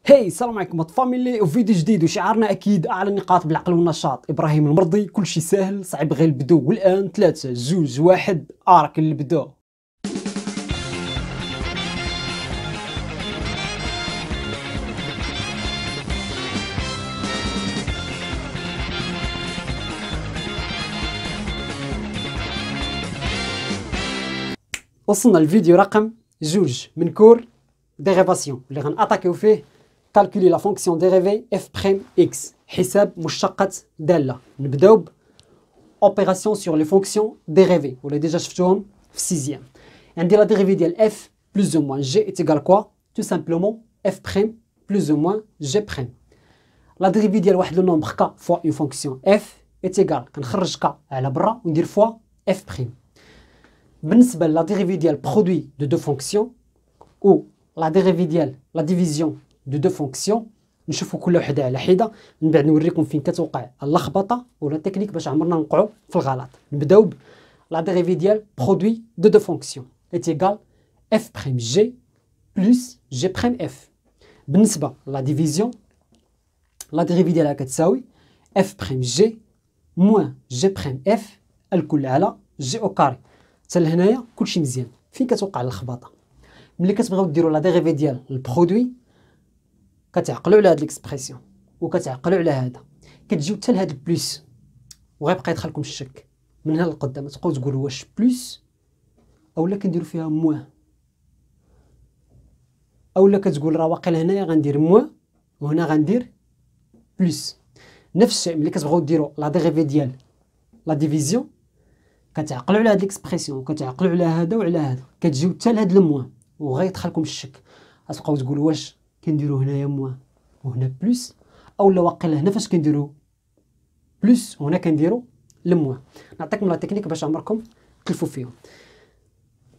هاي السلام عليكم فاميلي وفيديو جديد وشعارنا اكيد اعلى النقاط بالعقل والنشاط. ابراهيم المرضي، كل شيء سهل صعب غير البدو. والان 3 2 1 ارك البدو. وصلنا الفيديو رقم 2 من كور ديريفاسيون اللي غنأتاكيو فيه calculer la fonction dérivée f'(x) حساب مشتقة دالة. نبداو opération sur les fonctions dérivées واللي ديجا شفتوهم في 6e. عندي la dérivée ديال f plus ou moins g est égal quoi? Tout simplement f' plus ou moins g'. La dérivée ديال واحد le nombre k fois une fonction f est égal كنخرج k على برا وندير fois f'. بالنسبة لا dérivée ديال produit de deux fonctions ou la dérivée ديال la division de deux fonctions نشوفوا كل وحده على حده، من بعد نوريكم فين كتوقع اللخبطه ولا التكنيك باش عمرنا نوقعوا في الغلط. نبداو لا ديريفي ديال برودوي دو دو فونكسيون ايت ايغال اف بريم جي بلس جي بريم اف. بالنسبه لا ديفيزيون لا ديريفي ديالها كتساوي اف بريم جي موان جي بريم اف الكل على جي او كاري. حتى لهنايا كلشي مزيان. فين كتوقع اللخبطه؟ ملي كتبغيو ديروا لا ديريفي ديال البرودوي كتعقلوا على هاد ليكسبرسيون وكتعقلوا على هذا، كتجيو حتى لهاد البلس وغيبقى يدخلكم الشك من هنا لقدام. تبقاو تقولوا واش بلس اولا كنديروا فيها موان، اولا كتقول راه واقيلا هنايا غندير موان وهنا غندير بلس. نفس الشيء ملي كتبغيو ديروا لا ديريفي ديال لا ديفيزيون كتعقلوا على هاد ليكسبرسيون وكتعقلوا على هذا وعلى هذا، كتجيو حتى لهاد الموان وغيدخلكم الشك. غتبقاو تقولوا واش كنديرو هنايا موان وهنا بلس، اولا واقيلا هنا فاش كنديرو بلس وهنا كنديرو الموان. نعطيكم لا تكنيك باش عمركم تلفوا فيهم.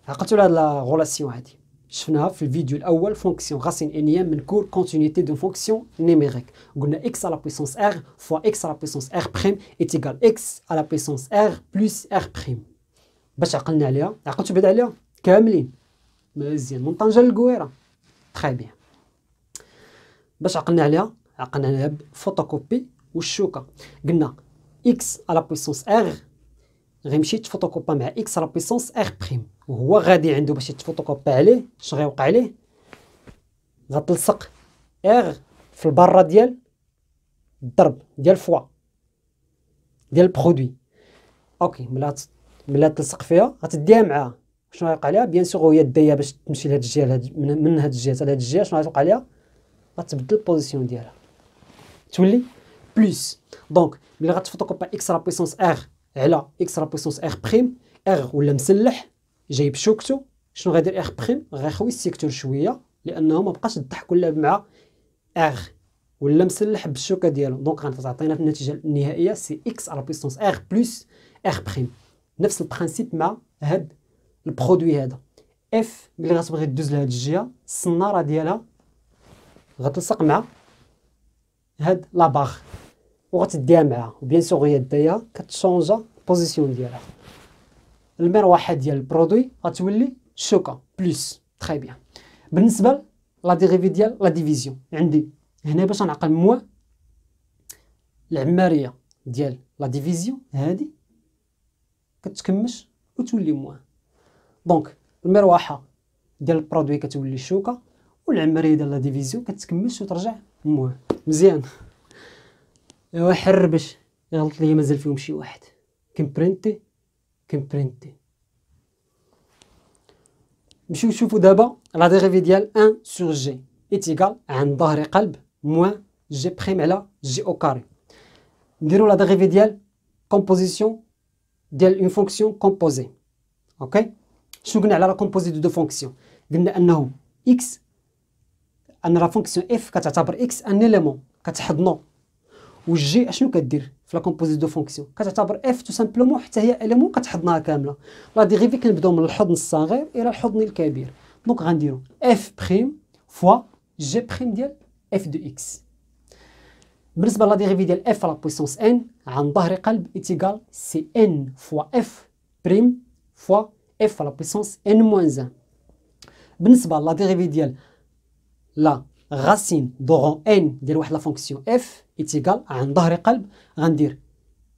عقلتوا على لا غولاسيون هادي شفناها في الفيديو الاول، فونكسيون غاسين انيام من كور كونتينيتي دو فونكسيون نيميريك. قلنا x على بويسونس r فوا x على بويسونس r بريم ايت ايغال x على بويسونس r بلس r بريم. باش عقلنا عليها، عقلتوا بعد عليها كاملين مزيان من طنجة للقويره. تري بيان. باش عقلنا عليها بفوتوكوبي والشوكه. قلنا x على بويسونس r غيمشي تفوتوكوبا مع x على بويسونس r بريم، وهو غادي عنده باش يتفوتوكوبا عليه شنو غيوقع عليه؟ غتلصق r في البره ديال الضرب ديال فوا ديال البرودوي. اوكي، ملي تلصق فيها غتديها معاها شنو غيوقع عليها؟ بيان سور هي دايه باش تمشي لهاد الجهه من هاد الجهه لهاد الجهه. شنو غيوقع عليها؟ غتبدل البوزيسيون ديالها تولي بلس. دونك ملي غتفوتوكوبا اكس على بويسونس ار على اكس على بويسونس ار بريم، ار ولا مسلح جايب شوكتو، شنو غيدير ار بريم؟ غيخوي السيكتور شويه لانه ما بقاش الضحك ولا مع ار ولا مسلح بالشوكه ديالو. دونك غتعطينا في النتيجه النهائيه سي اكس على بويسونس ار بلس ار بريم. نفس البرانسيپ مع هاد البرودوي هذا. اف ملي غتبغي دوز لهاد الجهه الصناره ديالها غتلصق مع هاد لاباغ وغتديها معاها، وبيان سور هي دايا كتشونجا بوزيسيون ديالها. المروحه ديال البرودوي غتولي شوكه بلس. تري بيان. بالنسبه لا ديريفي ديال لا ديفيزيون عندي هنا باش نعقل موان العماريه ديال لا ديفيزيون هادي كتكمش وتولي موان. دونك المروحه ديال البرودوي كتولي شوكه والعماريه ديال لا ديفيزيون كتكمش وترجع موان. مزيان. ايوا حر باش يغلط ليا مازال فيهم شي واحد. كمبرينتي نمشيو نشوفو دابا لا ديريفي ديال 1 سور جي ايت ايغال عن ظهر قلب موان جي بريم على جي او كاري. نديرو لا ديريفي ديال كومبوزيسيون ديال اون فونكسيون كومبوزي. اوكي، شنو قلنا على لا كومبوزي دو فونكسيون؟ قلنا انه اكس ان لا فونكسيون اف كتعتبر اكس ان اليمون كتحضنو، والجي اشنو كدير في لا كومبوزي دو فونكسيون؟ كتعتبر اف تو سامبلومون حتى هي اليمون كتحضنها كامله. لا ديريفي كنبداو من الحضن الصغير الى الحضن الكبير. دونك غنديرو اف بريم فوا جي بريم ديال اف دو اكس. بالنسبه لا ديريفي ديال اف على بويسونس ان عن ظهر قلب ايتيغال سي ان فوا اف بريم فوا اف على بويسونس ان موان 1. بالنسبه لا ديريفي ديال لا غاسين دو ان ديال واحد لا فونكسيون اف ايتيغال عن ظهر قلب غندير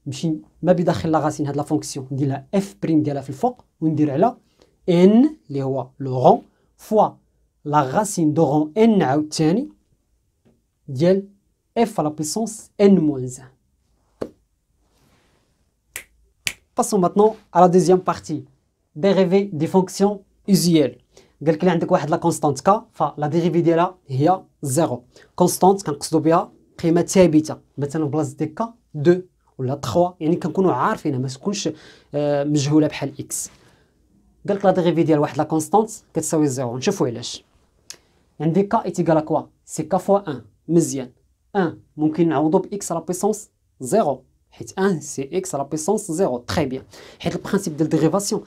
نمشي ما بداخل لا غاسين هاد لا فونكسيون ندير اف بريم ديالها في الفوق وندير على ان اللي هو لو غون فوا لا غاسين دو غون ان عاوتاني ديال اف على بويسونس ان موان 1. Passons maintenant à la deuxième partie. Dérivée des fonctions usuelles. قال لك عندك واحد لا كونستانت ك فلا ديريفي ديالها هي 0. كونستانت كنقصدوا بها قيمه ثابته مثلا بلاصه ديال ك 2 ولا 3 يعني كنكونوا عارفينها ما تكونش مجهوله بحال اكس. قال لك لا ديريفي ديال واحد لا كونستانت كتساوي 0. نشوفوا علاش. عندي ك ايتيغال كوا سي ك فوا 1 مزيان 1 ممكن نعوضو باكس على بويسونس 0 حيت 1 سي اكس على بويسونس 0 تري بيان. حيت البرانسيب ديال ديريفاسيون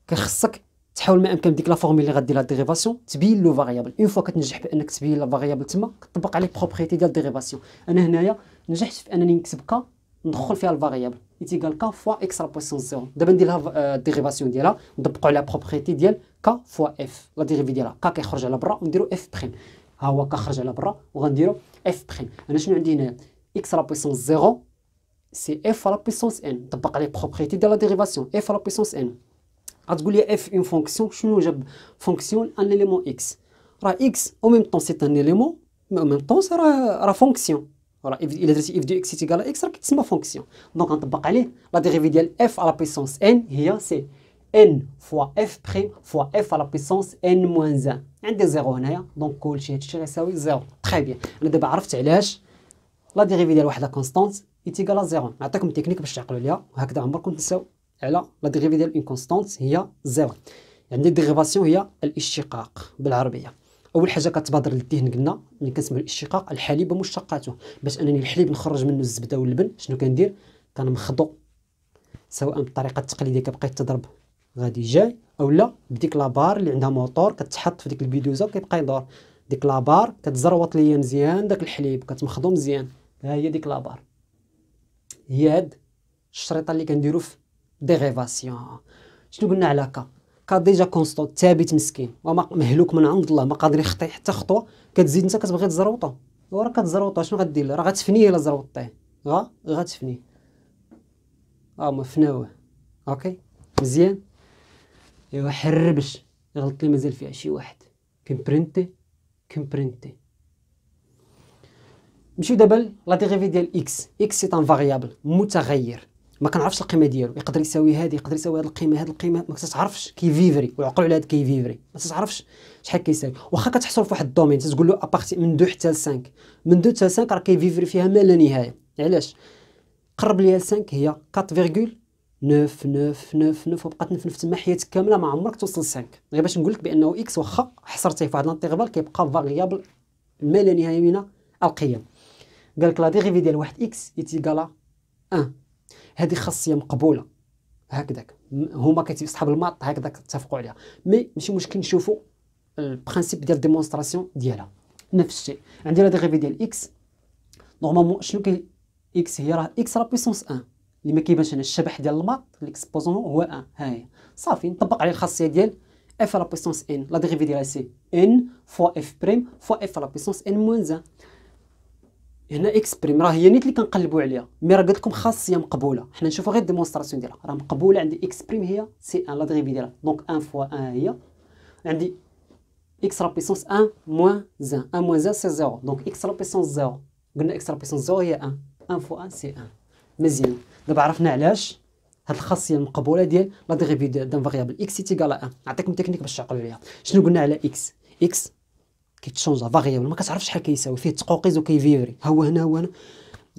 كخصك تحاول ما امكن ديك لا فورمول اللي غدير لا ديريفاسيون تبين لو فاريابل. اون فوا كتنجح بانك تبين لا فاريابل تما كتطبق عليه بروبريتي ديال ديريفاسيون. انا هنايا نجحت في انني نكتب ك ندخل فيها الفاريابل ايتيغال ك فوا اكس على بويسونس 0. دابا ندير لها ديريفاسيون ديالها نطبقوا عليها بروبريتي ديال ك فوا اف. لا ديريفي ديالها ك كيخرج على برا ونديروا اف بريم. ها هو كخرج على برا وغنديروا اف بريم. انا شنو عندي هنايا اكس على بويسونس 0 سي اف على بويسونس ان. نطبق عليه بروبريتي ديال لا ديريفاسيون اف على بويسونس ان. غتقول لي اف اون فونكسيون شنو جاب فونكسيون ان اليمون اكس. راه اكس او ميم طون سي ان اليمون مي او ميم طون راه فونكسيون. راه الا درتي اف دو اكس ايكال اكس راه كتسمى فونكسيون. دونك غنطبق عليه لا ديريفي ديال اف على بويسونس ان هي سي ان فوا اف بريم فوا اف على بويسونس ان موان 1. عندي زيرو هنايا دونك كلشي هادشي غيساوي زيرو. تري بيان. انا دابا عرفت علاش لا ديريفي ديال واحد لا كونستانت ايتيغال زيرو. نعطيكم تكنيك باش تعقلوا عليها وهكذا عمركم تنساو على لا ديريفي ديال اون كونستانت هي زيرو. يعني الديريفاسيون هي الاشتقاق بالعربيه. اول حاجه كتبادر للذهن قلنا ملي كنسمعوا الاشتقاق الحليب ومشتقاته. باش انني الحليب نخرج منه الزبده واللبن شنو كندير كنمخضو سواء بالطريقه التقليديه كبقيت تضرب غادي جاي اولا بديك لابار اللي عندها موتور كتحط في ديك البيدوزه وكيبقى يدور. ديك لابار كتزروط ليا مزيان داك الحليب كتمخضو مزيان. ها هي ديك لابار. هي هاد الشريطه اللي كنديرو في ديريفاسيون. شنو قلنا على ك ديجا كونستانت ثابت مسكين وما مهلوك من عند الله ما قادر يخطي حتى خطوه. كتزيد انت كتبغي تزروطو وراه كتزروطو شنو غدير له راه غتفنيه الا زروطيه غتفنيه. ما فناوه. اوكي مزيان. ايوا حربش يغلط لي مازال فيها شي واحد. كمبرينتي نمشيو دابا لا ديريفي ديال اكس. اكس سي ان فاريابل متغير ما كنعرفش القيمه ديالو. يقدر يساوي هذه يقدر يساوي هذه القيمه هذه القيمه ما كتعرفش كيفيفري ويعقلوا على هذا كيفيفري ما تعرفش شحال كيساوي. واخا كتحصل في واحد الدومين تقول له ابارتي من 2 حتى ل 5 من 2 حتى ل 5 راه كيفيفري فيها ما لا نهايه. علاش قرب ليا ل 5 هي 4.999 وبقات نفنف تما حياتك كامله ما عمرك توصل ل 5. غير باش نقول لك بانه اكس واخا حصرتيه في واحد الانترفال كيبقى فاريابل ما لا نهايه من القيم. قال لك لا ديريفي ديال واحد اكس ايتيغال 1. هذه خاصيه مقبوله هكذاك هما اصحاب الماط هكذا اتفقوا عليها. مي ماشي مشكل نشوفوا البرانسيب ديال ديمونستراسيون ديالها. نفس الشيء عندي لا ديريفي ديال اكس نورمالمون شنو كي اكس هي راه اكس راه بويسونس 1 اللي ما كيبانش هنا الشبح ديال الماط الاكسبوزون هو 1. ها هي صافي نطبق عليه الخاصيه ديال اف على بويسونس ان. لا ديريفي ديالها سي ان فوا اف بريم فوا اف على بويسونس ان موان 1. هنا اكس بريم راه هي نيت اللي كنقلبوا عليها مي راه قلت لكم خاصيه مقبوله. حنا نشوفوا غير الديمونستراسيون ديالها راه مقبوله. عندي اكس بريم هي سي 1 لا ديريفي ديالها دونك 1 فوا 1 هي عندي اكس راه بيسونس 1 موان 1 1 موان 1 سي 0 دونك اكس راه بيسونس 0. قلنا اكس راه بيسونس 0 هي 1 1 فوا 1 سي 1. مزيان. دابا عرفنا علاش هاد الخاصيه المقبوله ديال لا ديريفي ديال فاريابل اكس ايتيغال 1. نعطيكم تكنيك باش تعقلوا عليها. شنو قلنا على اكس كيتشونجا فاريابل ما كتعرفش شحال كيساوي فيه تقوقيز وكيفيفري. ها هو هنا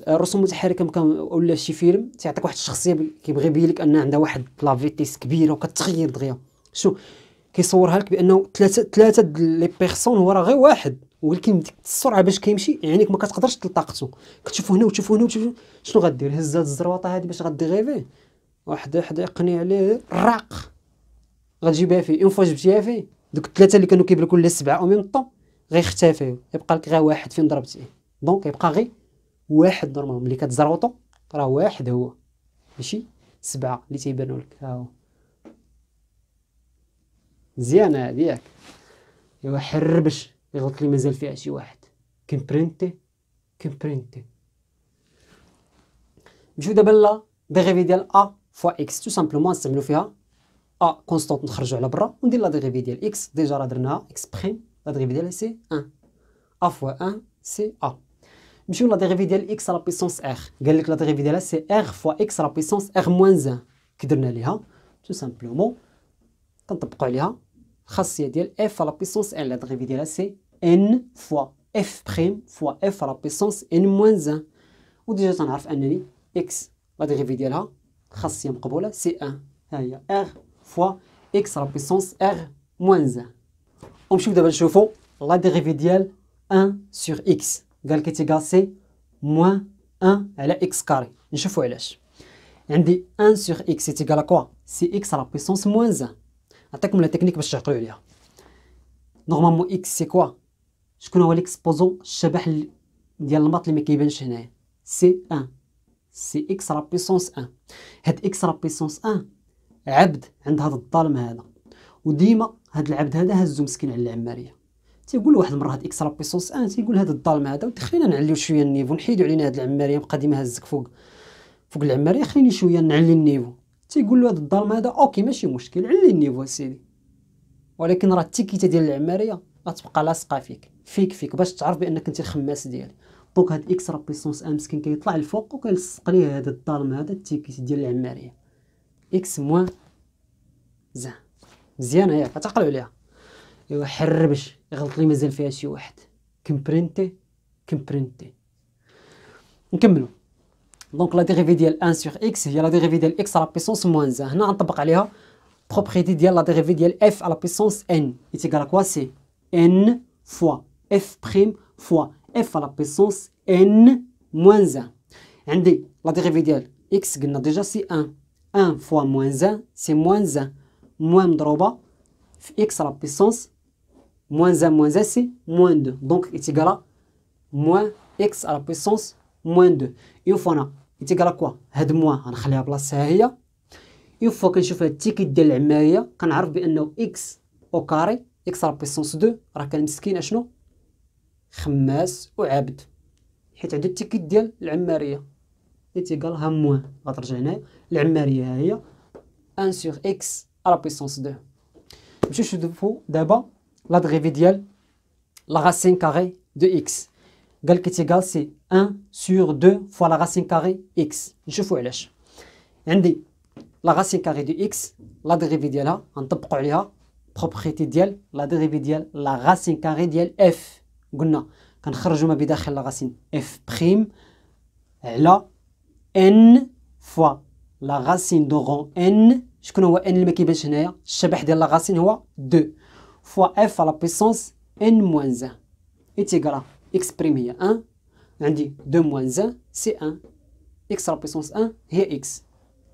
الرسوم المتحركه ولا شي فيلم تيعطيك واحد الشخصيه كيبغي يبين لك ان عندها واحد لا فيتيس كبيره وكتغير دغيا. شو كيصورها لك بانه ثلاثه لي بيرسون هو راه غير واحد ولكن ديك السرعه باش كيمشي عينيك ما كتقدرش تلتقطو. كتشوفو هنا وتشوفو هنا وتشوفو شنو غدير هز هاد الزروطه هادي باش غديغيفيه واحد حدا يقني عليه الراق غتجيبها فيه. اون فوا جبتيها فيه دوك الثلاثه اللي كانوا كيبان كل سبعه او ميم طون غيختفيو يبقى لك غير واحد فين ضربتيه. دونك يبقى غير واحد نورمال ملي كتزروطو راه واحد هو ماشي سبعه اللي تيبانوا لك. ها هو مزيانه هادي ياك. ايوا حربش يغلط لي مازال فيها شي واحد. كومبرينتي كومبرينتي. نمشيو دابا لا ديغيفي ديال ا فوا اكس، تو سامبلومون نستعملو فيها ا كونستونط نخرجو على برا وندير لا ديغيفي ديال اكس. ديجا راه درناها اكس بريم، لا ديغيفي ديالها سي 1، ا فوا 1 سي ا. نمشيو لا ديغيفي ديال اكس على بيسونس ار، قال لك لا ديغيفي ديالها سي ار فوا اكس على بيسونس ار موان 1. كي درنا ليها تو سامبلومون كنطبقوا عليها الخاصيه ديال اف على بيسونس ان. لا ديغيفي ديالها سي ان فوا اف بريم فوا اف على بيسونس ان موان 1. وديجا تنعرف انني اكس لا ديغيفي ديالها خاصيه مقبوله سي 1، ها هي ار فوا اكس على بيسونس ار موان 1. ونمشيو دابا نشوفوا لا ديغيفي ديال 1 سور اكس، قال لك تيغال سي موان 1 على اكس كاري. نشوفوا علاش. عندي 1 سور اكس تيغال كوا سي اكس على بيسونس موان 1. نعطيكم لا تكنيك باش تعقلوا عليها. نورمالمون اكس سي كوا، شكون هو ليكسبوزون الشبح ديال الماط اللي ما كيبانش هنايا؟ سي 1، سي اكس على بيسونس 1. هاد اكس على بيسونس 1 عبد عند هاد الظالم هذا، وديما هاد العبد هذا هزو مسكين على العماريه. تيقول واحد المره هاد اكس على بيسونس 1 تيقول هاد الظالم هذا خلينا نعليو شويه النيفو، نحيدو علينا هاد العماريه بقى ديما هزك فوق العماريه، خليني شويه نعلي النيفو. تيقول له هاد الظالم هذا اوكي ماشي مشكل، علي النيفو سيدي، ولكن راه التيكيته ديال العماريه غتبقى لاصقه فيك باش تعرف بانك انت الخماس ديالي. دونك هاد اكس على بيسونس 1 مسكين كيطلع الفوق وكيلصق ليه هذا الظالم هذا التيكيت ديال العماريه اكس موان 1. مزيانه ياك غتعقلوا عليها. ايوا حربش يغلط لي مازال فيها شي واحد. كومبرينتي كومبرينتي. نكملوا. دونك لا ديغيفي ديال 1 سور اكس هي لا ديغيفي ديال اكس على بيسونس موان 1. هنا غنطبق عليها بروبريتي ديال لا ديغيفي ديال اف على بيسونس ان يتيغال كوا سي ان فوا اف بريم فوا اف على بيسونس ان موان 1. عندي لا ديغيفي ديال اكس قلنا ديجا سي 1 فوا موان 1 سي موان 1، موان مضروبه في اكس على بيسونس موان 1 سي موان 2، دونك يتيغال موان اكس على بيسونس موان 2. اون فوا هنا يتيغال كوا هاد موان غنخليها بلاصتها هي. اون فوا كنشوف هاد التيكيت ديال العماريه كنعرف بانه اكس او كاري اكس على بيسونس 2 راه كان مسكين اشنو خماس وعبد، حيت عنده التيكيت ديال العماريه يتيغال ها موان. غترجع هنايا العماريه ها هي 1 سور اكس على بيسونس 2. نمشيو نشوفو دابا لا ديغيفي ديال لا راسين كاري دو اكس، قال لك تيغال سي 1 سور 2 فوا لا راسين كاري اكس. نشوفو علاش. عندي لا راسين كاري دو اكس لا ديغيفي ديالها غنطبقوا عليها بروبريتي ديال لا ديغيفي ديال لا راسين كاري ديال اف. قلنا كنخرجوا ما بداخل لا راسين اف بريم على ان فوا لا راسين دو رون ان. شكون هو ان اللي ما كيبانش هنايا؟ الشبح ديال لا راسين هو 2 فوا اف على بيسونس ان موان 1 يتيغال اكس بريم هي 1، عندي 2 موان 1 سي 1، اكس على بيسونس 1 هي اكس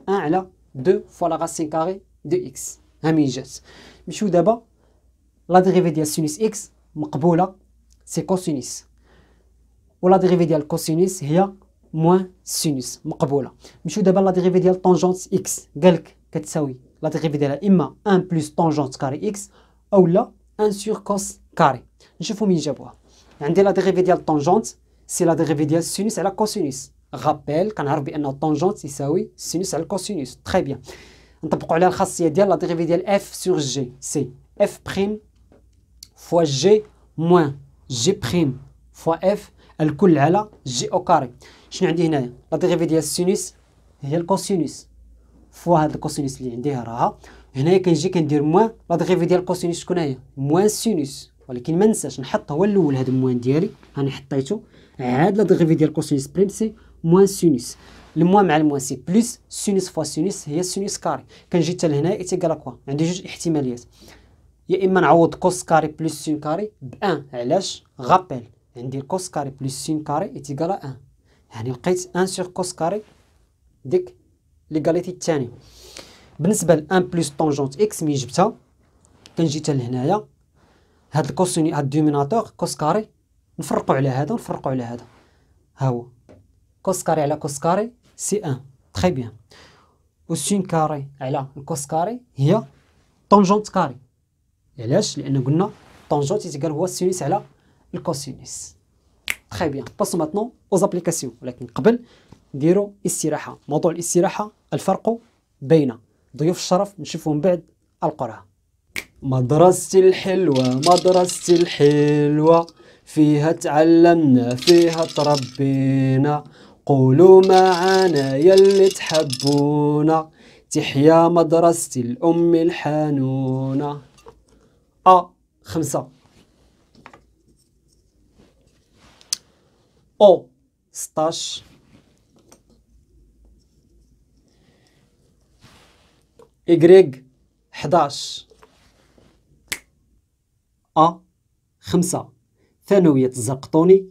1 على 2 فوا لا راسين كاري دو اكس. ها من جات. نمشيو دابا لا ديغيفي ديال سينوس اكس مقبوله سي كوسينوس، ولا ديغيفي ديال كوسينوس هي موان سينوس مقبوله. نمشيو دابا لا ديغيفي ديال طونجونت اكس، قالك كتساوي لا ديغيفي ديالها اما 1 بلس طونجونت كاري اكس او لا 1 سور كوس كاري. نشوفو مين جابوها. عندي لا ديغيفي ديال طونجونت سي لا ديغيفي ديال سينوس على كوسينوس. غابيل كنعرف بان طونجونت يساوي سينوس على الكوسينوس. تري بيان. نطبقوا عليها الخاصيه ديال لا ديغيفي ديال اف سور جي سي اف بريم فوا جي موان جي بريم فوا اف الكل على جي او كاري. شنو عندي هنايا؟ لا ديغيفي ديال السينوس هي الكوسينوس فوا هاد الكوسينوس اللي عندي راها هنايا. كنجي كندير موان لا ديغيفي ديال الكوسينوس شكون هي؟ موان سينوس، ولكن ما ننساش نحط هو الاول هذا الموان ديالي هاني حطيته. عاد لا ديغيفي ديال الكوسينوس بريم سي موان سينوس، الموان مع الموان سي بلس سينوس فوا سينوس هي سينوس كاري. كنجي حتى لهنايا ايتيغال كوا عندي جوج احتماليات، يا اما نعوض كوس كاري بلس سين كاري ب 1. علاش؟ غابيل عندي كوس كاري بلس سين كاري ايتيغال 1، يعني لقيت 1 سور كوس كاري ديك ليغاليتي الثانيه. بالنسبه ل 1 بلس طونجونت اكس ملي جبتها كنجي حتى لهنايا هاد الكوسيني هاد الدوميناتور كوس كاري نفرقوا على هذا ونفرقوا على هذا، ها هو كوس كاري على كوس كاري سي 1. تري بيان. والسين كاري على الكوس كاري هي طونجونت كاري. علاش؟ لان قلنا طونجونت يتقال هو السينوس على الكوسينوس. Très bien. Passons maintenant aux applications. ولكن قبل نديروا استراحة. موضوع الاستراحة الفرق بين ضيوف الشرف نشوفوا من بعد القرعة. مدرستي الحلوة مدرستي الحلوة فيها تعلمنا فيها تربينا قولوا معانا يلي تحبونا تحيا مدرستي الأم الحنونة. 5 16 11 5 ثانوية الزرقطوني.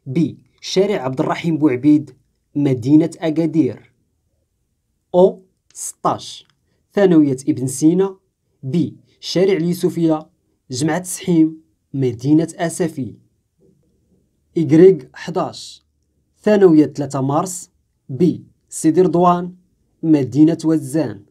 ب شارع عبد الرحيم بوعبيد مدينة أكادير. 16 ثانوية ابن سينا. ب شارع اليوسفية جمعة سحيم مدينة أسفي. 11 ثانوية 3 مارس. ب سيدي رضوان مدينة وزان.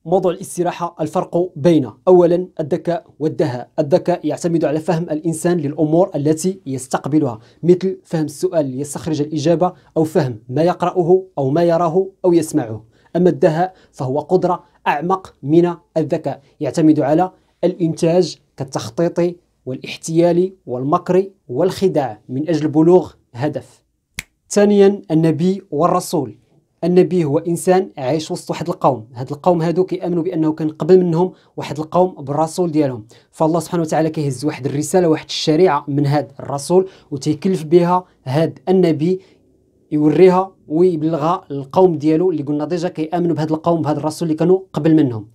موضوع الاستراحة الفرق بين أولا الذكاء والدهاء. الذكاء يعتمد على فهم الإنسان للأمور التي يستقبلها مثل فهم السؤال ليستخرج الإجابة أو فهم ما يقرأه أو ما يراه أو يسمعه. أما الدهاء فهو قدرة أعمق من الذكاء يعتمد على الإنتاج كالتخطيط والاحتيال والمكر والخداع من أجل بلوغ هدف. ثانيا النبي والرسول. النبي هو انسان عايش وسط واحد القوم، هاد القوم هادو كيامنوا بانه كان قبل منهم واحد القوم بالرسول ديالهم، فالله سبحانه وتعالى كيهز واحد الرساله واحد الشريعه من هاد الرسول وتيكلف بها هاد النبي يوريها ويبلغها للقوم ديالو اللي قلنا ديجا كيامنوا بهاد القوم بهاد الرسول اللي كانوا قبل منهم،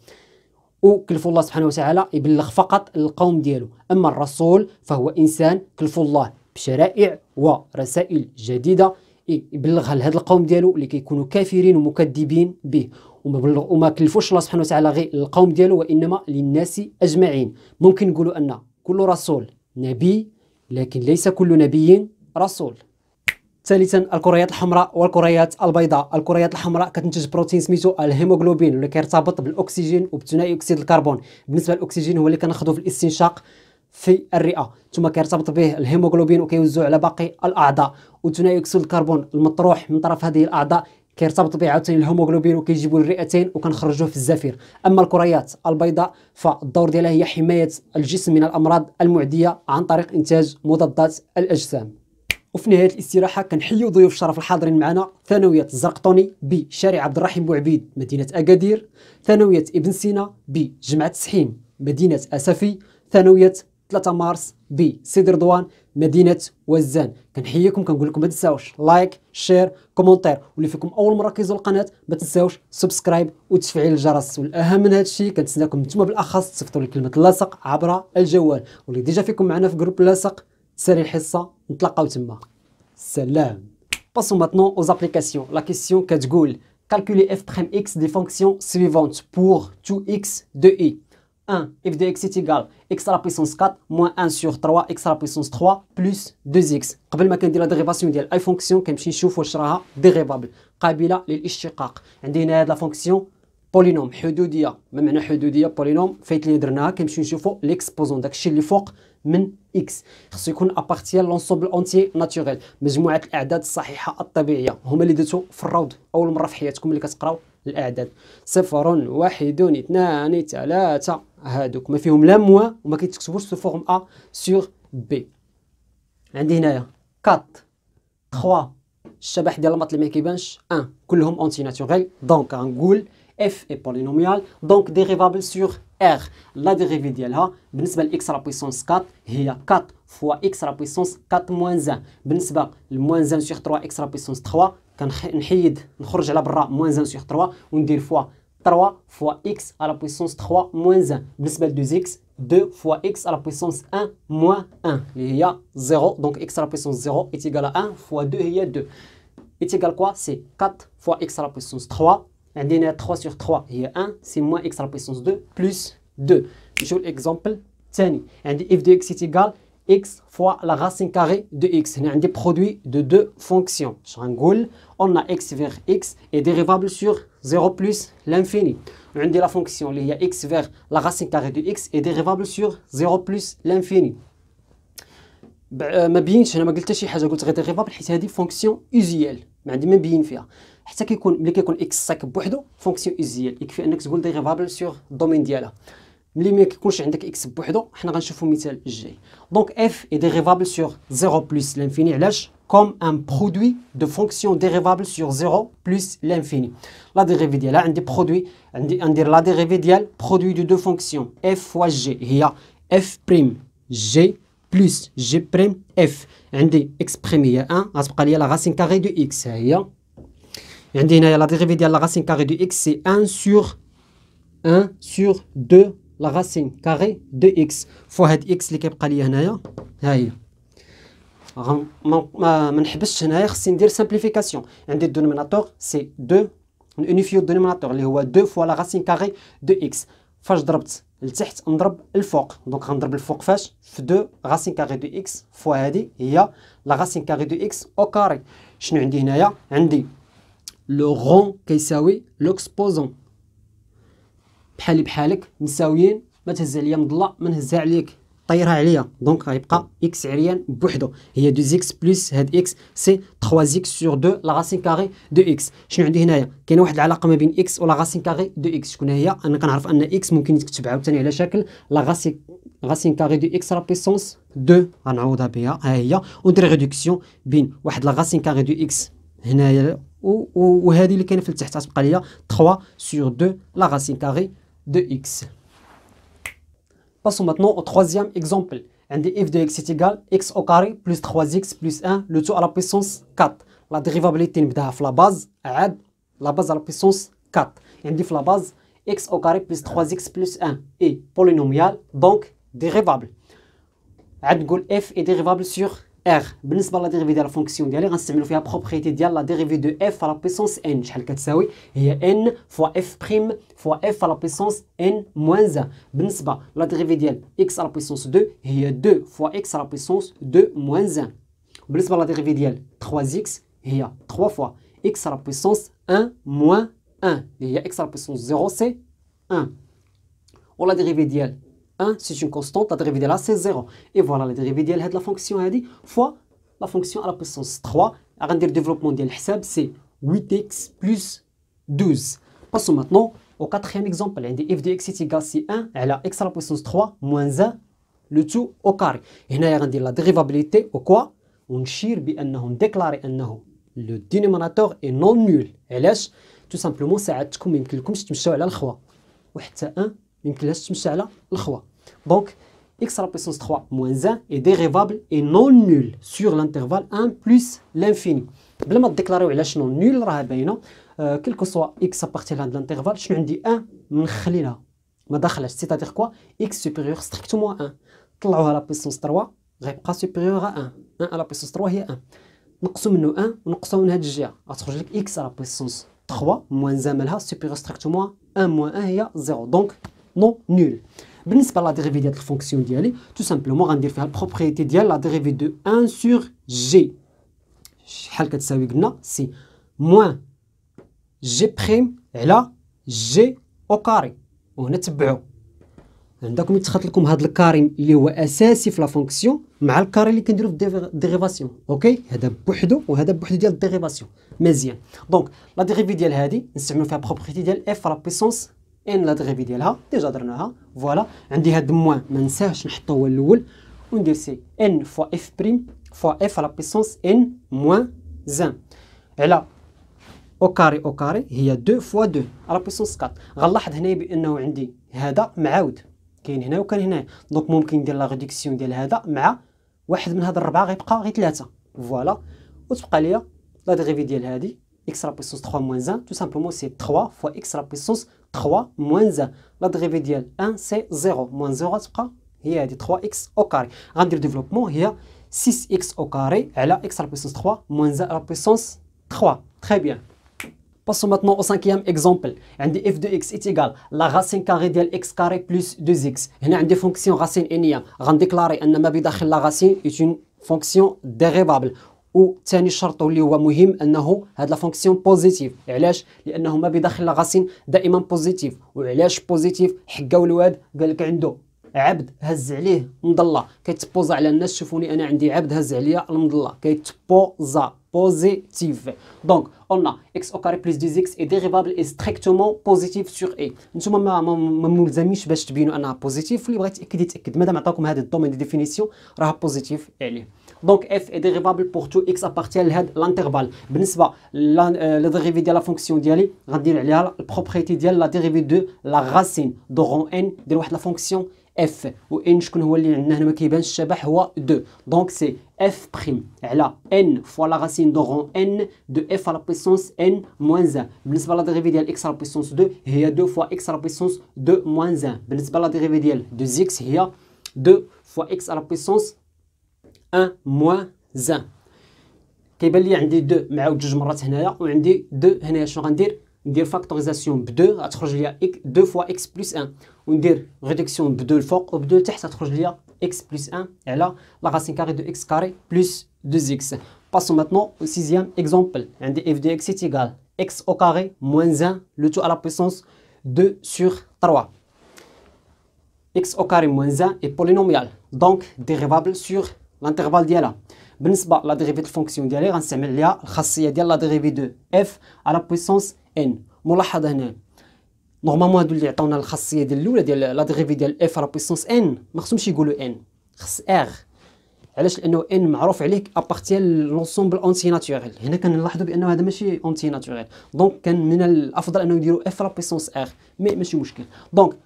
وكلف الله سبحانه وتعالى يبلغ فقط القوم ديالو. اما الرسول فهو انسان كلف الله بشرائع ورسائل جديده يبلغها لهذا القوم ديالو اللي كيكونوا كافرين ومكذبين به، وما كلفوش الله سبحانه وتعالى غير القوم ديالو وانما للناس اجمعين. ممكن نقولوا ان كل رسول نبي لكن ليس كل نبي رسول. ثالثا الكريات الحمراء والكريات البيضاء. الكريات الحمراء كتنتج بروتين سميتو الهيموغلوبين واللي كيرتبط بالاكسجين وبثنائي اكسيد الكربون. بالنسبه للاكسجين هو اللي كناخذوه في الاستنشاق في الرئه، ثم كيرتبط به الهيموغلوبين وكيوزعو على باقي الاعضاء، وثنائي اكسيد الكربون المطروح من طرف هذه الاعضاء كيرتبط به عاوتاني الهيموغلوبين وكيجيبوا للرئتين وكنخرجوه في الزفير. اما الكريات البيضاء فالدور ديالها هي حمايه الجسم من الامراض المعديه عن طريق انتاج مضادات الاجسام. وفي نهايه الاستراحه كنحيوا ضيوف الشرف الحاضرين معنا. ثانويه الزرقطوني بشارع عبد الرحيم بوعبيد مدينه اكادير. ثانويه ابن سينا بجمعه سحيم مدينه اسفي. ثانويه 3 مارس بسيدي رضوان مدينه وزان. كنحييكم كنقول لكم ما تنساوش لايك شير كومونتير، واللي فيكم اول مره كيزور القناه ما تنساوش سبسكرايب وتفعيل الجرس، والاهم من هذا الشيء كنتسناكم نتوما بالاخص تصيفطوا لي كلمه لاصق عبر الجوال، واللي ديجا فيكم معنا في جروب لاصق تسالي الحصه نتلاقاو تما. سلام. Passons maintenant aux applications. La question كتقول calculer f prime x des fonctions suivantes pour tout x de i. 1. f de x est égal x à la puissance 4 moins 1 sur 3 x à la puissance 3 plus 2x. قبل ما كندير لا ديريفاسيون ديال اي فونكسيون كنمشي نشوف واش راها ديريفابل قابله للاشتقاق. عندي هنا هاد لا فونكسيون بولينوم حدوديه. ما معنى حدوديه؟ بولينوم فايت اللي درناها كنمشيو نشوفوا ليكسبوزون داكشي اللي فوق من اكس خصو يكون ابارتيان لونسومبل اونتي ناتوريل، مجموعه الاعداد الصحيحه الطبيعيه. هما اللي درتو في الروض اول مره في حياتكم اللي كتقراو الاعداد. 0 1 2 3 هادوك ما فيهم لا موا وما كيتكتبوش سو فورم ا سور بي. عندي هنايا 4 3 الشبح ديال الماط اللي ما كيبانش 1 كلهم اونتي ناتوريل. دونك غنقول f est polynomial donc dérivable sur r. la dérivée ديالها بالنسبه ل x à la puissance 4 هي 4 fois x à la puissance 4 moins 1. بالنسبه ل moins 1 sur 3 x à la puissance 3 كنحيد نخرج على برا moins 1 sur 3 وندير fois 3 fois x à la puissance 3 moins 1. بالنسبه ل 2x 2 fois x à la puissance 1 moins 1 اللي هي 0. donc x à la puissance 0 est égal à 1 fois 2 هي 2 est égal quoi c'est 4 fois x à la puissance 3. عندنا 3 sur 3 هي 1 c'est moins x à la puissance 2 plus 2. نشوف الاكزامبل الثاني. عندي f de x est égal x fois la racine carrée de x. هنا عندي produit de deux fonctions. اش غنقول on a x vers x est dérivable sur 0 plus l'infini. وعندي la fonction اللي هي x vers la racine carrée de x est dérivable sur 0 plus l'infini. ما بينش هنا، ما قلت شي حاجه، قلت غير ديريفابل حيت هذه فونكسيون اوزيال ما عندي ما نبين فيها. حتى ملي كيكون اكس ساكب بوحدو فونكسيون اوزيال يكفي انك تقول ديريفابل سور الدومين ديالها. ملي ما كيكونش عندك اكس بوحدو حنا غنشوفوا مثال الجاي. دونك اف اي ديريفابل سور 0 بلس لانفيني. علاش؟ comme un produit de fonction dérivable sur 0 plus l'infini. La dérivée ديالها عندي produit، عندي ندير la dérivée ديال produit de deux fonctions f fois g هي f prime g plus g prime f. عندي x prime هي 1 غتبقى لي la racine carrée de x ها هي. عندي هنايا la dérivée ديال la racine carrée de x c'est 1 sur 2 la racine carrée de x فوا هاد x اللي كيبقى لي هنايا ها هي. ما نحبسش هنايا، خصني ندير سامبليفيكاسيون. عندي الدونوميناتور سي 2 نونيفيو الدونوميناتور اللي هو 2 فوا لا راسين كاري دو اكس. فاش ضربت لتحت نضرب الفوق، دونك غنضرب الفوق فاش في 2 راسين كاري دو اكس فوا هذه هي لا راسين كاري دو اكس او كاري. شنو عندي هنايا؟ عندي لو غون كيساوي لوكسبوزون، بحالي بحالك مساويين، ما تهز عليا مضله ما نهزها عليك طيرها عليا، دونك غيبقى اكس عريان بوحدو هي 2 اكس بلس هاد اكس سي 3 اكس سور 2 لا راسين كاري دو اكس. شنو عندي هنايا؟ كاينه واحد العلاقه ما بين اكس ولا راسين كاري دو اكس. شكون هي؟ انا كنعرف ان اكس ممكن يتكتب عاوتاني على شكل لا راسين كاري دو اكس لا بيسونس 2، غنعوضها بها ها هي، وندير ريدكسيون بين واحد لا راسين كاري دو اكس هنايا وهذه اللي كاينه في التحت غتبقى ليا 3 سور 2 لا راسين كاري دو اكس. Passons maintenant au troisième exemple. عندي f de x est égal x au carré plus 3x plus 1 le tout à la puissance 4. La dérivabilité نبداها في la base عاد la base à la puissance 4. عندي في la base x au carré plus 3x plus 1 est polynomial donc dérivable. عاد نقول f est dérivable sur r. بالنسبه لا ديريفي ديال الفونكسيون ديالي غنستعملوا فيها بروبريتي ديال لا ديريفي دو f à la puissance n. شحال كتساوي؟ هي n fois f prime fois f à la puissance n moins 1. بالنسبه لا ديريفي ديال x à la puissance 2 هي 2 fois x à la puissance 2 moins 1. بالنسبه لا ديريفي ديال 3x هي 3 fois x à la puissance 1 moins 1 اللي هي x à la puissance 0 c'est 1. ولا ديريفي ديال 1 c'est une constante, la dérivée de là c'est 0. Et voilà la dérivée de la fonction fois la fonction à la puissance 3. Le développement de l'hisab c'est 8x plus 12. Passons maintenant au quatrième exemple. f de x est égal à 1 à x à la puissance 3 moins 1 le tout au carré. هنا غندير la dérivabilité au quoi ونشير بأنه déclarer أنه le dénominateur est non nul. علاش؟ tout simplement ساعدتكم ما يمكنلكمش تمشيو على الخوا وحتى 1 يمكنلاش تمشي على الخوا. Donc, x à la puissance 3 moins 1 est dérivable et non nul sur l'intervalle 1 plus l'infini. بلا ما تديكلاريو علاش non nul راه باينه. quel que soit x appartient à l'intervalle شنو عندي 1 منخلينها ما داخلاش، c'est-à-dire quoi x supérieur strictement à 1 طلعوها la puissance 3 غيبقى supérieur à 1. 1 à la puissance 3 هي 1 نقصوا منه 1 ونقصوا من هذه الجهه غتخرج لك x à la puissance 3 moins 1 مالها supérieur strictement à 1 moins 1 هي 0 donc non nul. بالنسبه لا ديريفي ديال الفونكسيون ديالي تو سامبلومون غندير فيها البروبريتي ديال لا ديريفي دو 1 سور جي. شحال كتساوي؟ قلنا سي موان جي بريم على جي او كاري. وهنا تبعوا عندكم يتخط لكم هذا الكاري اللي هو اساسي في لا فونكسيون مع الكاري اللي كنديروا في الديريفاسيون. اوكي هذا بوحدو وهذا بوحدو ديال الديريفاسيون مزيان. دونك لا ديريفي ديال هذه نستعملوا فيها بروبريتي ديال اف على بيسونس ان لا ديريفي ديالها ديجا درناها. فوالا عندي هاد موان ما ننساهش نحطو هو الاول وندير سي ان فوا اف بريم فوا اف على بيسونس ان موان 1 على او كاري هي 2 فوا 2 على بيسونس 4. غنلاحظ هنايا بانه عندي هذا معاود كاين هنا وكان هنا، دونك ممكن ندير لا ريدكسيون ديال هذا مع واحد من هاد الربعه غيبقى غير 3. فوالا وتبقى ليا لا ديريفي ديال هذه x à la puissance 3 moins 1 tout simplement c'est 3 fois x à la puissance 3 moins 1. La dérivée ديال 1 c'est 0 moins 0 تبقى هي هذه 3x au carré. غندير ديفلوبمون هي 6x au carré على x à la puissance 3 moins 1 à la puissance 3. Très bien. Passons maintenant au cinquième exemple. عندي f de x est égal la racine carrée ديال x carré plus 2x. هنا عندي fonction racine انيه غنديكلاري ان ما بداخل la racine est une fonction dérivable. وثاني شرط اللي هو مهم انه هاد لا فونكسيون بوزيتيف. علاش؟ لانه ما بداخل لا غاسين دائما بوزيتيف. وعلاش بوزيتيف؟ حكاو الواد قال لك عنده عبد هز عليه مضله كيتبوزا على الناس. شوفوني انا عندي عبد هز عليا المضله كيتبوزا بوزيتيف. دونك قلنا x au carré plus 2x est dérivable et strictement positif sur a. نتوما ما ملزمينش باش تبينوا انها بوزيتيف، اللي بغى يتاكد يتاكد. مادام عطاكم هذا الدومين دي ديفينيسيون راه بوزيتيف عليه. دونك f est dérivable pour tout x appartient لهذا الانترفال. بالنسبه لا ديريفي ديال لا فونكسيون ديالي غندير عليها البروبريتي ديال لا ديريفي دو لا راسين دو رون ان ديال واحد لا فونكسيون f و n شكون هو اللي عندنا هنا ما كيبانش الشبح هو 2. دونك سي f prime على n fois la racine de rang n de f à la puissance n moins 1. بالنسبه لا ديريفي ديال x à la puissance 2 هي 2 fois x à la puissance 2 moins 1. بالنسبه لا ديريفي ديال 2x هي 2 fois x à la puissance 1 moins 1. كيبان لي عندي 2 مع جوج مرات هنايا وعندي 2 هنايا. شنو غندير؟ ندير فاكتوريزاسيون ب 2 غتخرج ليا 2 فوا اكس بلس 1 وندير ريدكسيون ب 2 الفوق وب 2 لتحت غتخرج ليا اكس بلس 1 على لا راسين كاري دو اكس كاري بلس 2 اكس. باسون ماتنون au sixième exemple. عندي f de x est égal x au carré moins 1 le tout à la puissance 2 sur 3. x au carré moins 1 est polynomial donc dérivable sur l'intervalle ديالها. بالنسبه لا ديريفي الفونكسيون ديالي غنستعمل عليها الخاصيه ديال لا ديريفي دو اف على بويسونس ان. ملاحظه هنا نورمالمون هادو اللي عطاونا الخاصيه ديال الاولى ديال لا ديريفي ديال اف على بويسونس ان ما خصهمش يقولوا ان، خص ار. علاش؟ لانه ان معروف عليه ابارتيان لونسومبل اونتي ناتوريل. هنا كنلاحظوا بانه هذا ماشي اونتي ناتوريل، دونك كان من الافضل انه يديروا اف على بويسونس ار، مي ماشي مشكل. دونك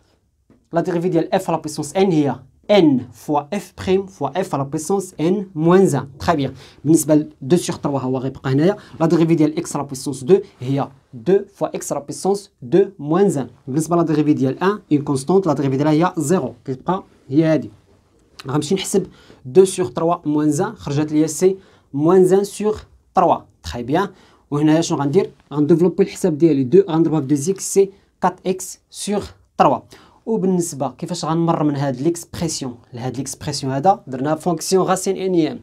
لا ديريفي ديال اف على بويسونس ان هي n fois f prime fois f à la puissance n moins 1. Très bien. بالنسبة ل 2 sur 3 هو غيبقى هنايا. لا ديريفي ديال x à la puissance 2 هي 2 fois x à la puissance 2 moins 1. بالنسبة لا ديريفي ديال 1 une constante لا ديريفي ديالها هي 0 كتبقى هي هادي. غنمشي نحسب 2 sur 3 moins 1 خرجت ليا سي moins 1 sur 3. Très bien. وهنايا شنو غندير؟ غنديفلوبي الحساب ديالي 2 غنضربها ب 2 x سي 4x sur 3. وبالنسبه كيفاش غنمر من هاد ليكسبريسيون لهاد ليكسبريسيون هذا درنا فونكسيون غاسين انيام.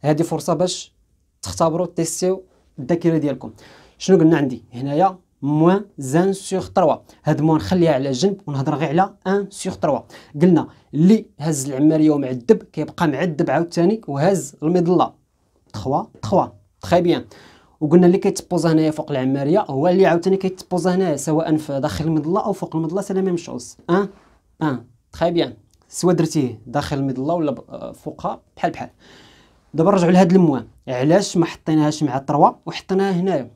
هذه فرصه باش تختبروا تيستيو الذاكره ديالكم. شنو قلنا عندي هنايا؟ موان 1 سور 3. هاد موان نخليها على جنب ونهضر غير على 1 سور 3. قلنا اللي هز العماريه ومعذب كيبقى معذب عاوتاني وهز المظله 3 3. تري بيان. وقلنا اللي كيتبوزا هنايا فوق العماريه هو اللي عاوتاني كيتبوزا هنايا سواء في داخل المظله او فوق المظله. سي لا ميم شوز 1 1. تري بيان. سواء درتيه داخل المظله ولا فوقها بحال بحال. دابا نرجعوا لهاد الموان. علاش ما حطيناهاش مع 3 وحطيناها هنايا؟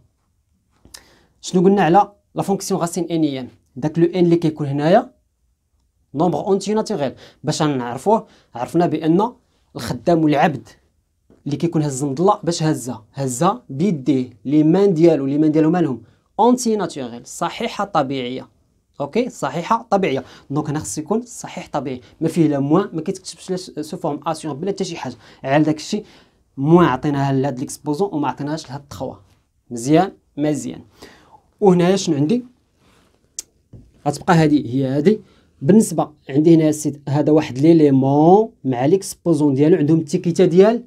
شنو قلنا على لا فونكسيون غاسين انيان؟ داك لو ان اللي كيكون هنايا نومبر اونتي ناتوريل. باش نعرفوه عرفنا بان الخدام والعبد اللي كيكون هز المظله باش هزها بيديه لي مان ديالو مالهم اونتي ناتوريل صحيحه طبيعيه. اوكي صحيحه طبيعيه. دونك هنا خص يكون صحيح طبيعي ما فيه لا موان ما كيتكتبش لا سو فورم اسيون بلا حتى شي حاجه. على داك الشيء موان عطيناها لهاد ليكسبوزون وما عطيناهاش لهاد 3. مزيان. وهنايا شنو عندي؟ غتبقى هذه هي هذه. بالنسبه عندي هنا هذا واحد ليليمون مع ليكسبوزون ديالو عندهم التيكيتا ديال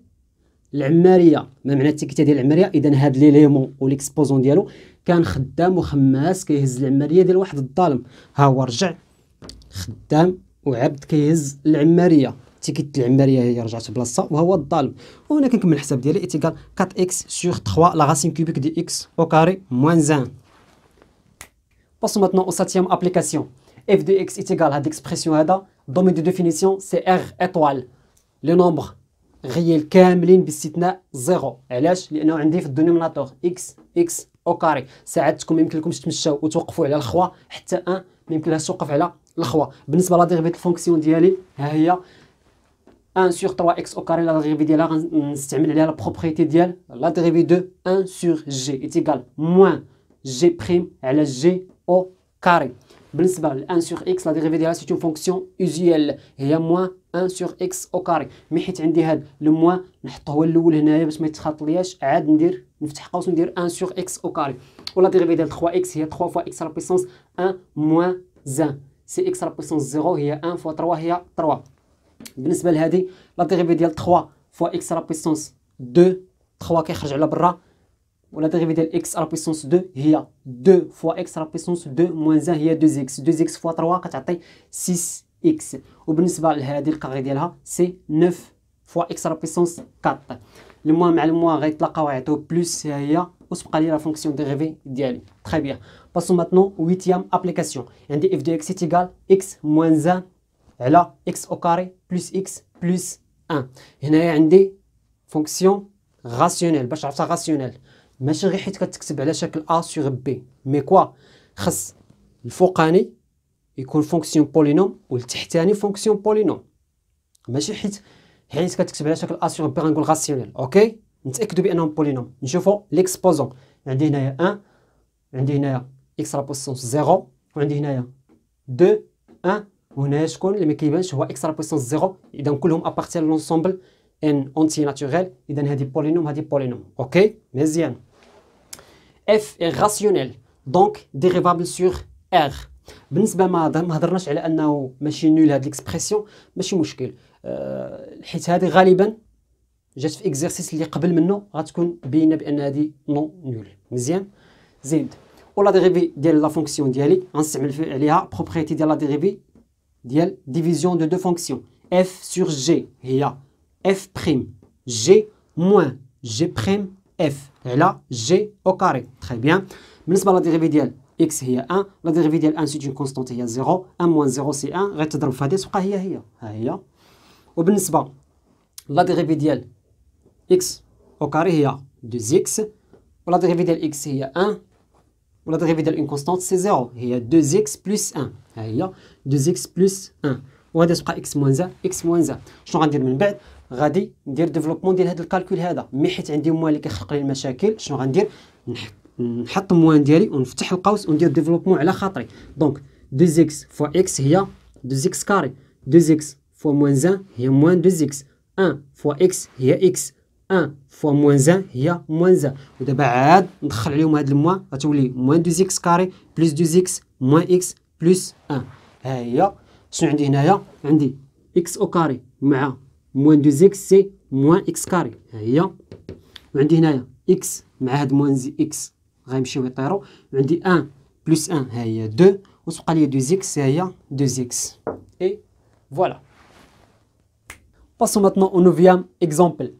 العماريه. ما معنى التيكيتا ديال العماريه؟ اذا هاد ليليمون وليكسبوزون ديالو كان خدام وخماس كيهز العماريه ديال واحد الظالم. ها هو رجع خدام وعبد كيهز العماريه. تيكيت العماريه هي رجعت بلاصتها وهو الظالم. وهنا كنكمل الحساب ديالي ايتيكال 4x sur 3 la racine cubique de x au carré moins 1. Passons maintenant au septième application. f de x est égal à l'expression هذا domaine de définition c'est r étoile. les nombres غيال كاملين باستثناء 0. علاش؟ لانه عندي في الدينوميناتور x او كاري. ساعدتكم ما يمكنلكمش تمشاو وتوقفوا على الخوا حتى 1 ما يمكنلهاش توقف على الخوا. بالنسبه لا ديريفي الفونكسيون ديالي ها هي 1 sur 3 x au carré. لا ديريفي ديالها غنستعمل عليها لا بروبريتي ديال لا ديريفي دو 1 sur g est égal moins g prime على g au carré. بالنسبه ل 1 sur x لا ديريفي ديالها سي اون فونكسيون اوزيال هي moins 1 sur x au carré. مي حيت عندي هاد لو موان نحطو هو الاول هنايا باش ما يتخاط لياش عاد ندير نفتح قوس وندير 1 sur x au carré. ولا ديريفي ديال 3x هي 3 fois x à la puissance 1 moins 1. سي x à la puissance 0 هي 1 fois 3 هي 3. بالنسبه لهذه لا ديريفي ديال 3 fois x à la puissance 2 3 كيخرج على برا. ولا ديريفي ديال x à la puissance 2 هي 2 fois x à la puissance 2 moins 1 هي 2x. 2x fois 3 كتعطي 6x. x. وبالنسبه لهذه الكاري ديالها سي 9 فوا x على بويسونس 4. المهم مع المهم غيتلاقاو يعطيو بلس ها هي وتبقى لي لا فونكسيون ديريفي ديالي. تري بيان. باسو ماتنون 8 ابليكاسيون. عندي اف دو اكس ايكال اكس موان 1 على اكس او كاري بلس اكس بلس 1. هنايا عندي فونكسيون راسيونيل. باش عرفتها راسيونيل ماشي غير حيت كتكتب على شكل ا سور بي، مي كوا خص الفوقاني يكون فونكسيون بولينوم والتحتاني فونكسيون بولينوم، ماشي حيت كتكتب على شكل ا سور بي غنقول راسيونيل. اوكي نتاكدوا بانهم بولينوم. نشوفوا ليكسبوزون. عندي هنايا 1، عندي هنايا اكس على بويسونس 0، وعندي هنايا 2 1، وهنايا شكون اللي ما كيبانش هو اكس على بويسونس 0. اذا كلهم ابارتيان لونسومبل ان اونتي ناتوريل، اذا هذه بولينوم هذه بولينوم. اوكي مزيان. اف اي راسيونيل دونك ديريفابل سور ار. بالنسبه ما هضرناش على انه ماشي نول هاد ليكسبرسيون، ماشي مشكل حيت هذه غالبا جات في اكزرسيس اللي قبل منه غتكون باينه بان هذه نون نول. مزيان. زيد ولا ديريفي ديال لا فونكسيون ديالي غنستعمل عليها بروبريتي ديال لا ديريفي ديال ديفيزيون دو فونكسيون. اف سور جي هي اف بريم جي موان جي بريم اف على جي او كاري. تري بيان. بالنسبه لا ديريفي ديال اكس هي 1، لا ديريفي ديال 1 سي اون كونستانت هي 0، 1 موان 0 سي 1 غتضرب في هذه تبقى هي ها هي. وبالنسبه لا ديريفي ديال اكس او كاري هي 2 اكس، ولا ديريفي ديال اكس هي 1، ولا ديريفي ديال اون كونستانت سي 0 هي 2 اكس بلس 1 ها هي 2 اكس بلس 1، وهذا تبقى اكس موان 1 اكس موان 1. شنو غندير من بعد؟ غادي ندير ديفلوبمون ديال هذا الكالكول هذا، مي حيت عندي موان اللي كيخلق لي المشاكل شنو غندير؟ نحط موان ديالي ونفتح القوس وندير ديفلوبمون على خاطري. دونك 2 اكس فوا اكس هي 2 اكس كاري، 2 اكس فوا موان 1 هي موان 2 اكس، 1 فوا اكس هي اكس، 1 فوا موان 1 هي موان 1. ودابا عاد ندخل عليهم هاد الموان غتولي موان 2 اكس كاري بلس 2 اكس موان اكس بلس 1. ها هي شنو عندي هنايا؟ عندي اكس او كاري مع موان 2 اكس سي موان اكس كاري ها هي، وعندي هنايا اكس مع هاد موان زي اكس غيمشيو يطيروا، وعندي 1 بلس 1 ها هي 2، وتبقى لي 2 اكس ها هي 2 اكس. اي فوالا. باسو ماتنون او نوفيام اكزومبل.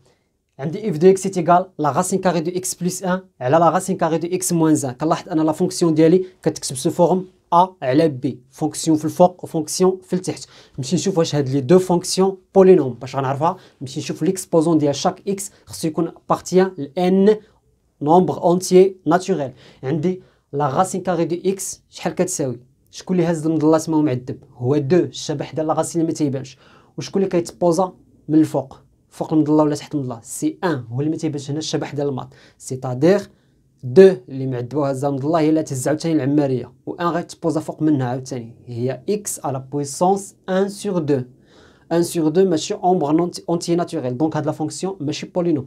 عندي اف دو اكس ايكال لا راسين كاري دو اكس بلس 1 على لا راسين كاري دو اكس موان 1. كنلاحظ ان لا فونكسيون ديالي كتكتب سو فورم ا على بي، فونكسيون في الفوق وفونكسيون في التحت. نمشي نشوف واش هاد لي دو فونكسيون بولينوم. باش غنعرفها نمشي نشوف ليكسبوزون ديال شاك اكس خصو يكون بارتيان لان نومبر اونتيي ناتوريل. عندي لا راسين كاري دو اكس شحال كتساوي؟ شكون اللي هاز المظله تما معذب؟ هو 2 الشبح ديال لا راسين اللي ما تيبانش. وشكون اللي كيتبوزا من الفوق فوق المظله ولا تحت المظله؟ سي 1 هو اللي ما تيبانش هنا الشبح ديال الماط، سيتادير 2 اللي معذبوها هازا المظله هي اللي تهز عاوتاني العماريه، و 1 غيتبوزا فوق منها عاوتاني هي اكس على بويسونس 1 سور 2. 1 سور 2 ماشي اومبر اونتي ناتوريل، دونك هاد لا فونكسيون ماشي بولينوم.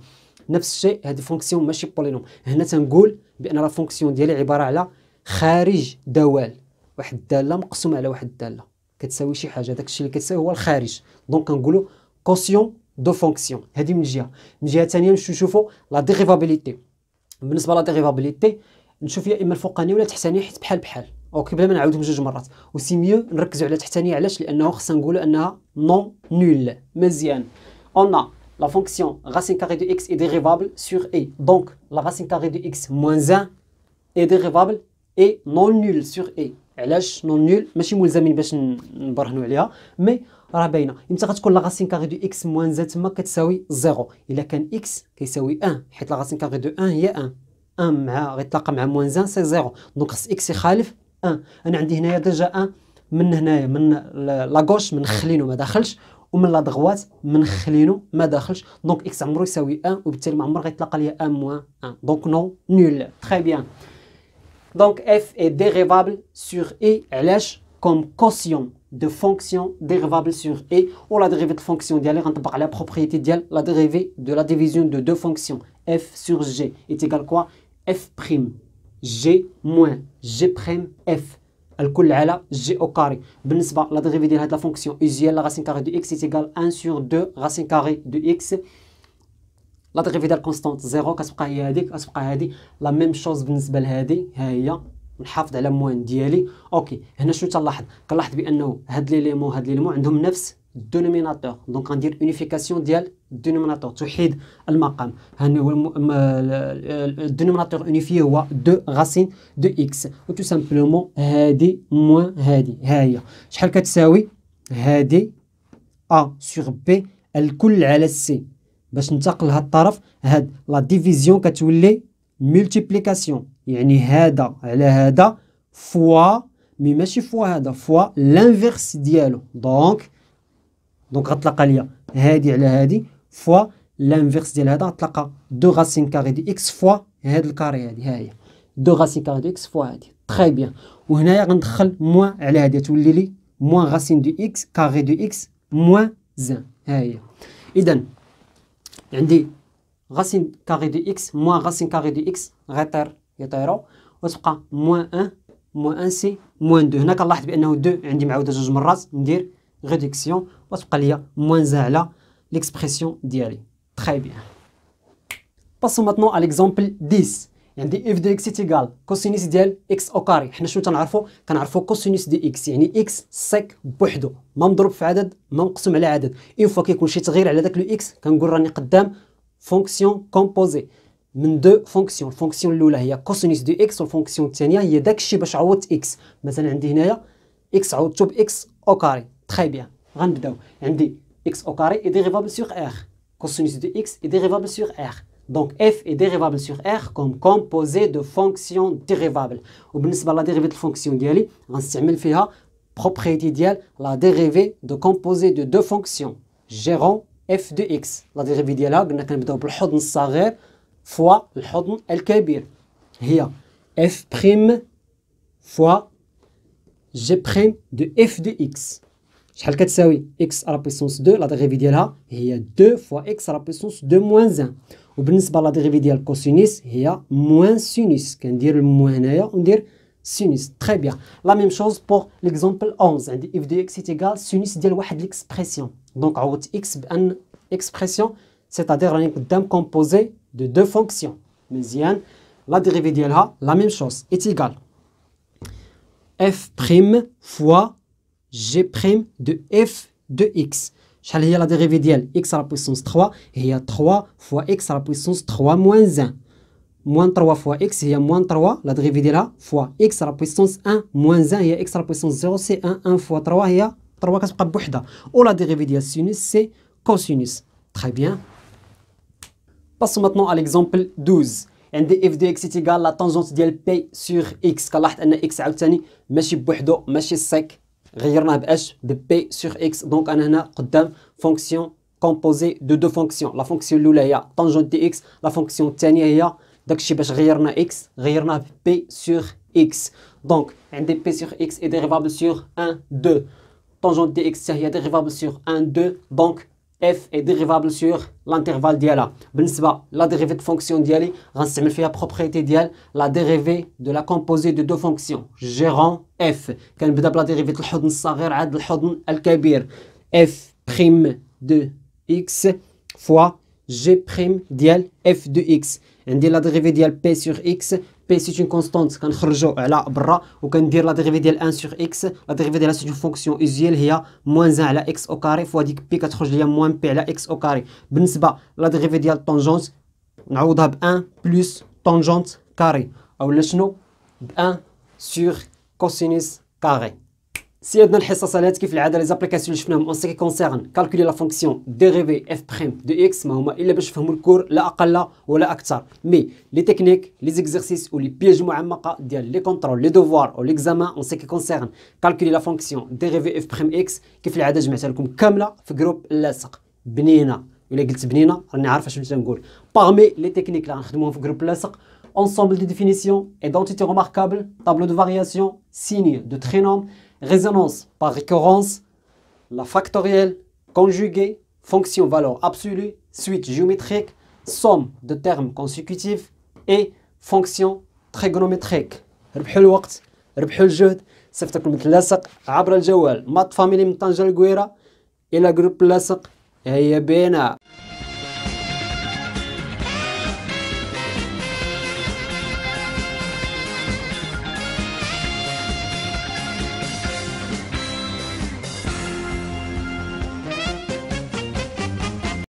نفس الشيء هذه فونكسيون ماشي بولينوم. هنا تنقول بان لا فونكسيون ديالي عباره على خارج دوال، واحد الداله مقسومه على واحد الداله كتساوي شي حاجه، داك الشيء اللي كتساوي هو الخارج، دونك كنقولوا كوسيون دو فونكسيون. هذه من جهه. من جهه ثانيه نشوفوا لا ديريفابيليتي. بالنسبه لا ديريفابيليتي نشوف يا اما الفوقانيه ولا التحتانيه حيت بحال بحال. اوكي بلا ما نعاودهم جوج مرات، وسي ميو نركزوا على التحتانيه. علاش؟ لانه خصنا نقولوا انها نون نول. مزيان. اون la fonction racine carrée de x est dérivable sur a. Donc, la racine carrée de x moins 1 est dérivable et non nul sur a. علاش non nul؟ ماشي ملزمين باش نبرهنوا عليها، مي راه باينه. امتى غتكون لا راسين كاري دو x moins 1 تما كتساوي 0؟ الا كان x كيساوي 1 حيت لا راسين كاري دو 1 هي 1. 1 مع غيتلاقى مع moins 1 سي 0، دونك خص x يخالف 1. انا عندي هنايا ديجا 1 من هنايا من لا غوش منخلينو ما داخلش، ومن لا دغوات منخلينو ما داخلش، دونك اكس عمرو يساوي 1 وبالتالي ما عمر غيتلاقى ليا 1 موان 1، دونك نو نول. تري بيان. دونك اف اي ديريفابل سور اي علاش؟ كوم كوسيون دو فونكسيون ديريفابل سور اي، ولا ديريفي د الفونكسيون ديالي غنطبق عليها بروبريتي ديال لا ديريفي دو لا ديفيزيون دو دو فونكسيون. اف سور جي ايتيكال كوا؟ اف بريم جي موان جي بريم اف الكل على جي او كاري. بالنسبه لا ديريفي ديال هاد لا فونكسيون ايزيال لا راسين كاري دو اكس ايكال 1 سور 2 راسين كاري دو اكس. لا ديريفي ديال كونستانت 0 كتبقى هي هذيك، كتبقى هذه لا ميم شوز بالنسبه لهذه ها هي ونحافظ على موان ديالي. اوكي هنا شنو تنلاحظ؟ كنلاحظ بانه هاد ليليمون عندهم نفس الدونوميناتور، دونك غندير اونيفيكاسيون ديال الدونوميناتور، توحيد المقام. هنا هو الدونوميناتور اونيفي هو 2 غاسين دو اكس، و تو سامبلومون هادي موان هادي، ها هي شحال كتساوي؟ هادي ا سور بي الكل على سي. باش ننتقل لهاد الطرف، هاد لا ديفيزيون كتولي ملتيبليكاسيون، يعني هذا على هذا فوا، مي ماشي فوا هذا، فوا لانفيرس ديالو. دونك غتلقى ليا هادي على هادي فوا لانفيرس ديال هذا، غتلقى 2 غاسين كاري دي اكس فوا هاد الكاري هادي، ها هي 2 غاسين كاري دي اكس فوا هادي. تري بيان. وهنايا غندخل موان على هادي، تولي لي موان غاسين دو اكس كاري دو اكس موان زان، ها هي. اذا عندي غاسين كاري دي اكس موان غاسين كاري دي اكس يطيروا، وتبقى موان 1 موان 1 سي موان 2. هنا كنلاحظ بانه 2 عندي معاوده 2 مرات، ندير ريدكسيون وتبقى ليا موان زان على ليكسبرسيون ديالي. تري بيان. باسو ماتنون على ليكزامبل 10. عندي اف دو اكس تيغال كوسينيس ديال اكس او كاري. حنا شنو كنعرفوا كوسينيس دي اكس، يعني اكس سيك بوحدو، ما مضروب في عدد، ما مقسوم على عدد. اون فوا كيكون شي تغيير على داك لو اكس، كنقول راني قدام فونكسيون كومبوزي من دو فونكسيون. الفونكسيون الاولى هي كوسينيس دو اكس، والفونكسيون الثانيه هي داكشي باش عوضت اكس. مثلا عندي هنايا اكس عوضته باكس او كاري. تري بيان. غنبداو. عندي اكس او كاري اي ديريفابل سور ار، كوسينيس دو اكس اي ديريفابل سور ار. Donc f est dérivable sur r comme composé de fonctions dérivables. وبالنسبه لا ديريفي د الفونكسيون ديالي غنستعمل فيها propriété ديال لا ديريفي دو composé de deux fonctions gérant f de x. لا ديريفي ديالها قلنا كنبداو بالحضن الصغير فوا الحضن الكبير، هي f prime فوا g prime de f de x. شحال كتساوي x à la puissance 2، لا ديريفي ديالها هي 2 فوا x à la puissance 2 moins 1. وبالنسبه لا ديريفي ديال كوسينيس هي موان سينيس، كندير الموان هنايا وندير سينيس. تري بيان. لا ميم شوز بور ليكزامبل 11. عندي اف دو اكس ايكال سينيس ديال واحد ليكسبرسيون، دونك عوضت اكس بان اكسبرسيون، سيتادير راني قدام كومبوزي دو دو فونكسيون. مزيان. لا ديريفي ديالها لا ميم شوز ايكال اف بريم فوا جي بريم دو اف دو اكس. شحال هي لا ديريفي ديال x على بويسونس 3؟ هي 3 فوا x على بويسونس 3 موان 1. موان 3 فوا x هي موان 3، لا ديريفي ديالها فوا x على بويسونس 1 موان 1 هي x على بويسونس 0 سي 1. 1 فوا 3 هي 3 كتبقى بوحدها. و لا ديريفي ديال سينوس سي كوسينوس. تري بيان. باسو ماتنون على ليكزامبل 12. عندي اف دو اكس تيغال لا طونجونت ديال بي سور اكس. كنلاحظ ان اكس عاوتاني ماشي بوحدو، ماشي سيك، غيرناه باش بي سور اكس. دونك انا هنا قدام فونكسيون كومبوزي دو دو فونكسيون. لا فونكسيون الاولى هي طونجونت دي اكس، لا فونكسيون الثانيه هي داكشي باش غيرنا اكس، غيرناه بي سور اكس. دونك عندي بي سور اكس اي ديريفابل سور 1 2، طونجونت دي اكس هي ديريفابل سور 1 2، دونك f est dérivable sur l'intervalle ديالها. بالنسبه لا ديريفي د فونكسيون ديالي غنستعمل فيها بروبريتي ديال لا ديريفي دو لا كومبوزي دو دو فونكسيون جيرون f. كنبدا بلا ديريفي د الحضن الصغير عاد الحضن الكبير، f بريم دو x فوا g بريم ديال f دو x. عندي لا ديريفي ديال p sur x، p c'est une constante كنخرجوا على برا، وكندير لا ديريفي ديال 1 sur x. لا ديريفي ديالها سي اون فونكسيون اوزيال هي موان 1 على x او كاري فوا ديك بي كتخرج ليا موان بي على x او كاري. بالنسبه لا ديريفي ديال الطونجونت نعوضها ب 1 بلس طونجونت كاري، اولا شنو ب 1 sur كوسينوس كاري. سيادنا الحصصات كيف العاده لي زابليكاسيون اللي شفناهم اون سي كي كونسيرن كالكولي لا فونكسيون ديريفي اف بريم دو اكس ما هما الا باش تفهموا الكور لا اقل ولا اكثر. مي لي تكنيك لي زيكزارسيس و لي بياج معمقه ديال لي كونترول لي دوفوار او ليكزامان اون سي كي كونسيرن كالكولي لا فونكسيون ديريفي اف بريم اكس كيف العاده جمعتها لكم كامله في جروب اللاصق بنينه. الا قلت بنينه راني عارف اش تنقول. باغمي لي تكنيك اللي غنخدموهم في جروب اللاصق ensemble de définition, identité remarquable, tableau de variation, signe de trinôme, résonance par récurrence, la factorielle, conjuguée, fonction valeur absolue, suite géométrique, somme de termes consécutifs et fonction trigonométrique. ربحوا الوقت، ربحوا الجهد، صيفطكم اللاصق عبر الجوال مات فاميلي من طنجة للقويرة إلى جروب اللاصق. هيا بينا.